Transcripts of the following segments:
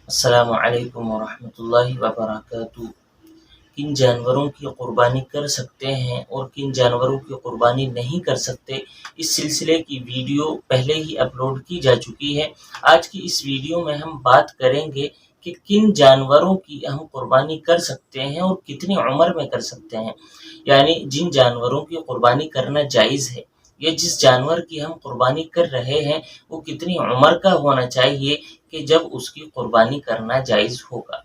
السلام علیکم ورحمۃ اللہ وبرکاتہ۔ کن جانوروں کی قربانی کر سکتے ہیں اور کن جانوروں کی قربانی نہیں کر سکتے، اس سلسلے کی ویڈیو پہلے ہی اپلوڈ کی جا چکی ہے۔ آج کی اس ویڈیو میں ہم بات کریں گے کہ کن جانوروں کی ہم قربانی کر سکتے ہیں اور کتنی عمر میں کر سکتے ہیں، یعنی جن جانوروں کی قربانی کرنا جائز ہے یا جس جانور کی ہم قربانی کر رہے ہیں وہ کتنی عمر کا ہونا چاہیے کہ جب اس کی قربانی کرنا جائز ہوگا۔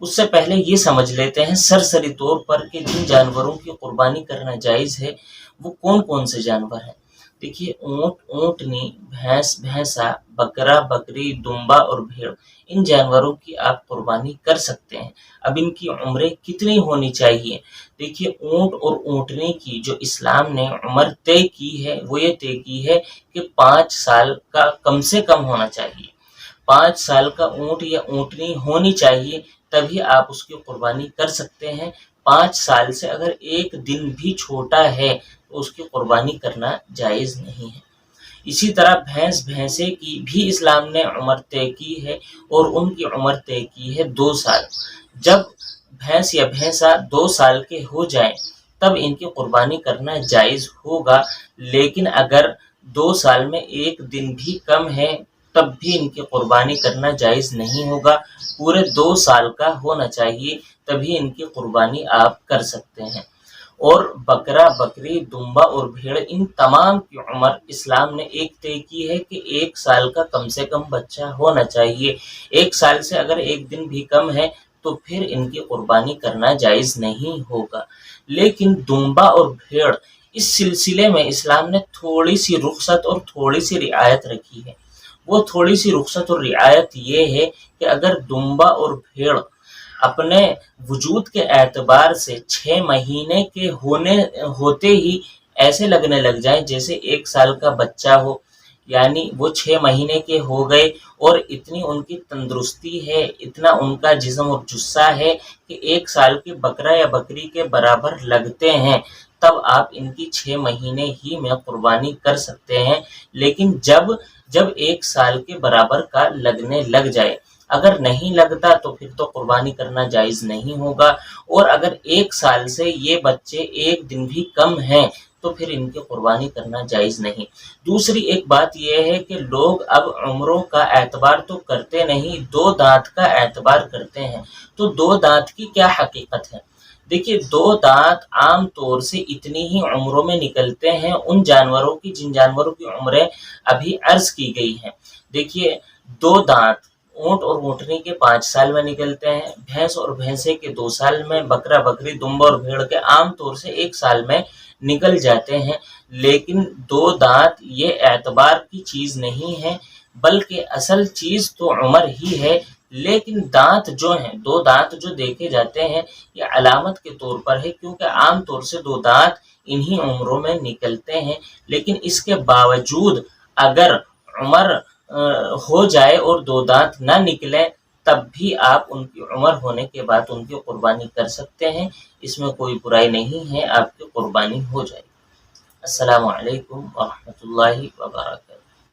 اس سے پہلے یہ سمجھ لیتے ہیں سرسری طور پر کہ جن جانوروں کی قربانی کرنا جائز ہے وہ کون کون سے جانور ہیں۔ دیکھیے، اونٹ، اونٹنی، بھینس، بھینسا، بکرا، بکری، دمبا اور بھیڑ، ان جانوروں کی آپ قربانی کر سکتے ہیں۔ اب ان کی عمریں کتنی ہونی چاہیے؟ دیکھیے، اونٹ اور اونٹنی کی جو اسلام نے عمر طے کی ہے وہ یہ طے کی ہے کہ 5 سال کا کم سے کم ہونا چاہیے۔ 5 سال کا اونٹ یا اونٹنی ہونی چاہیے، تبھی آپ اس کی قربانی کر سکتے ہیں۔ 5 سال سے اگر ایک دن بھی چھوٹا ہے تو اس کی قربانی کرنا جائز نہیں ہے۔ اسی طرح بھینس، بھینسے کی بھی اسلام نے عمر طے کی ہے اور ان کی عمر طے کی ہے 2 سال۔ جب بھینس یا بھینسا 2 سال کے ہو جائیں تب ان کی قربانی کرنا جائز ہوگا، لیکن اگر 2 سال میں ایک دن بھی کم ہے تب بھی ان کی قربانی کرنا جائز نہیں ہوگا۔ پورے 2 سال کا ہونا چاہیے تبھی ان کی قربانی آپ کر سکتے ہیں۔ اور بکرا، بکری، دمبا اور بھیڑ، ان تمام کی عمر اسلام نے ایک طے کی ہے کہ 1 سال کا کم سے کم بچہ ہونا چاہیے۔ 1 سال سے اگر ایک دن بھی کم ہے تو پھر ان کی قربانی کرنا جائز نہیں ہوگا۔ لیکن دمبا اور بھیڑ، اس سلسلے میں اسلام نے تھوڑی سی رخصت اور تھوڑی سی رعایت رکھی ہے۔ وہ تھوڑی سی رخصت اور رعایت یہ ہے کہ اگر دمبا اور بھیڑ اپنے وجود کے اعتبار سے 6 مہینے کے ہوتے ہی ایسے لگنے لگ جائیں جیسے 1 سال کا بچہ ہو، یعنی وہ 6 مہینے کے ہو گئے اور اتنی ان کی تندرستی ہے، اتنا ان کا جسم اور جثہ ہے کہ 1 سال کے بکرا یا بکری کے برابر لگتے ہیں، تب آپ ان کی 6 مہینے ہی میں قربانی کر سکتے ہیں۔ لیکن جب 1 سال کے برابر کا لگنے لگ جائے، اگر نہیں لگتا تو پھر تو قربانی کرنا جائز نہیں ہوگا، اور اگر 1 سال سے یہ بچے ایک دن بھی کم ہیں تو پھر ان کی قربانی کرنا جائز نہیں۔ دوسری ایک بات یہ ہے کہ لوگ اب عمروں کا اعتبار تو کرتے نہیں، 2 دانت کا اعتبار کرتے ہیں۔ تو 2 دانت کی کیا حقیقت ہے؟ دیکھیے، 2 دانت عام طور سے اتنی ہی عمروں میں نکلتے ہیں ان جانوروں کی جن جانوروں کی عمریں ابھی عرض کی گئی ہیں۔ دیکھیے، 2 دانت اونٹ اور اونٹنی کے 5 سال میں نکلتے ہیں، بھینس اور بھینسے کے 2 سال میں، بکرا، بکری، دمبا اور بھیڑ کے عام طور سے 1 سال میں نکل جاتے ہیں۔ لیکن 2 دانت یہ اعتبار کی چیز نہیں ہے، بلکہ اصل چیز تو عمر ہی ہے۔ لیکن دانت جو ہیں، 2 دانت جو دیکھے جاتے ہیں، یہ علامت کے طور پر ہے، کیونکہ عام طور سے 2 دانت انہی عمروں میں نکلتے ہیں۔ لیکن اس کے باوجود اگر عمر ہو جائے اور 2 دانت نہ نکلیں تب بھی آپ ان کی عمر ہونے کے بعد ان کی قربانی کر سکتے ہیں، اس میں کوئی برائی نہیں ہے، آپ کی قربانی ہو جائے گی۔ السلام علیکم ورحمۃ اللہ وبرکاتہ۔